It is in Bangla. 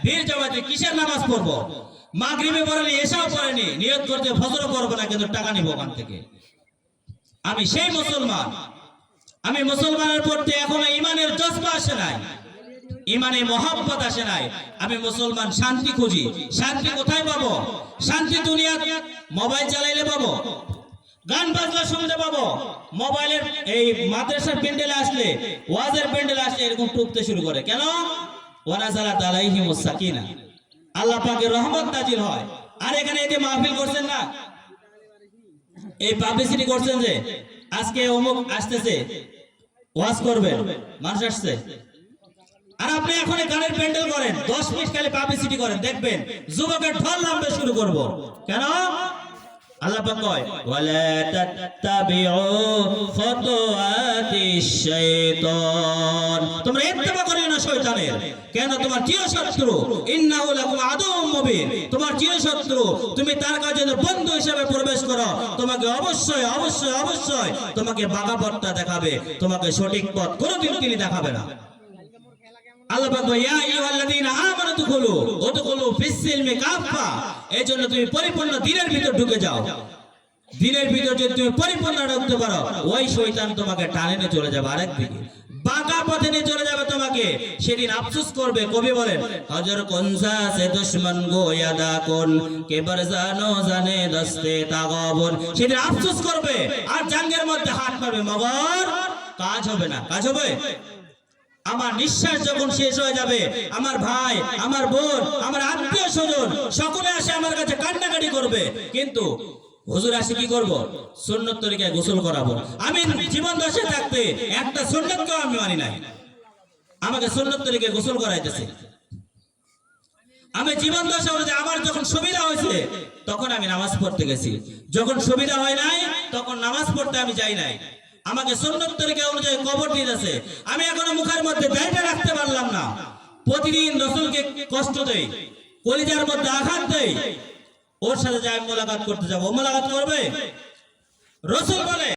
ভিড় জামাতে কিসের নামাজ পড়বো? মাগরিবে পড়েনি, এশাও পড়েনি, নিয়ত করতে ফজর পড়বো না, কিন্তু টাকা নিব ওখান থেকে। আমি সেই মুসলমান, আমি মুসলমানের প্রতি এখনো ইমানের জজবা আসে নাই, ইমানে মহব্বত আসে নাই। আমি মুসলমান, শান্তি খুঁজি। শান্তি কোথায় পাবো? শান্তি দুনিয়া মোবাইল চালাইলে পাবো, গান বাজনা শুনতে পাবো। মোবাইলের এই মাদ্রাসার প্যান্ডেলে আসলে, ওয়াজের প্যান্ডেলে আসলে এরকম টুকতে শুরু করে। কেন? ওয়ানাজালাত আলাইহিমুস সাকিনা, আল্লাহ পাকের রহমত নাজিল হয়। আর এখানে এই যে মাহফিল করছেন না, এই পাবলিসিটি করছেন যে আজকে অমুক আসতেছে, ওয়াজ করবেন, মানুষ আসছে, আর আপনি এখন গানের প্যান্ডেল করেন, 10 মিনিট খালি পাবলিসিটি করেন, দেখবেন যুবকের ঢল নামতে শুরু করব। কেন? আল্লাহ পাক কয় ওয়ালা তাত্তাবিউ খুতুওয়াতিশ শাইতান, তোমরা ইত্তেবা করিও না শয়তানের। কেন? তোমার চিরশত্রু, ইন্নাহু লাকুম আদুউম মুবিন, তোমার চিরশত্রু। তুমি তার কাছে বন্ধু হিসেবে প্রবেশ করো, তোমাকে অবশ্যই অবশ্যই অবশ্যই তোমাকে বাঁকা পথটা দেখাবে, তোমাকে সঠিক পথ কোনোদিন তিনি দেখাবে না। আল্লাহ পাক বলে ইয়া আইয়ুহাল্লাযীনা আমানু উদখুলু ফিস-সিলমি কাফা, এজন্য তুমি পরিপূর্ণ দ্বীনের ভিতর ঢুকে যাও। দ্বীনের ভিতর যদি তুমি পরিপূর্ণ ঢুকতে পারো, ওই শয়তান তোমাকে টানে নিয়ে চলে যাবে আরেক দিকে, বাঁকা পথে নিয়ে চলে যাবে তোমাকে। সেদিন আফসোস করবে। কবি বলেন হজর কোনসা সে দুশমন গো ইয়াদা কোন কেবর জানো জানে দস্তে তাগবন, সেদিন আফসোস করবে আর জাঙ্গের মধ্যে হাত মারবে, মগর কাজ হবে না। কাজ হবে? আমার নিঃশ্বাস যখন শেষ হয়ে যাবে, আমার ভাই, আমার বোন, আমার আত্মীয় স্বজন সকলে আসে আমার কাছে কান্নাকাটি করবে, কিন্তু হুজুর আসে কি করব? সুন্নত তরিকায় গোসল করাবো। আমি জীবন দশায় থাকতে একটা সুন্নতকেও আমি মানি নাই, আমাকে সুন্নত তরিকায় গোসল করাইতেছে। আমি জীবন দশা অনুযায়ী আমার যখন সুবিধা হয়েছে তখন আমি নামাজ পড়তে গেছি, যখন সুবিধা হয় নাই তখন নামাজ পড়তে আমি যাই নাই। আমাকে সুন্নত তরিকা অনুযায়ী কবর দিয়েছে। আমি এখনো মুখের মধ্যে দাড়িটা রাখতে পারলাম না, প্রতিদিন রাসূলকে কষ্ট দেই, কলিজার মধ্যে আঘাত দেই। ওর সাথে যে আমি মোলাকাত করতে যাবো, ও মোলাকাত করবে? রাসূল বলে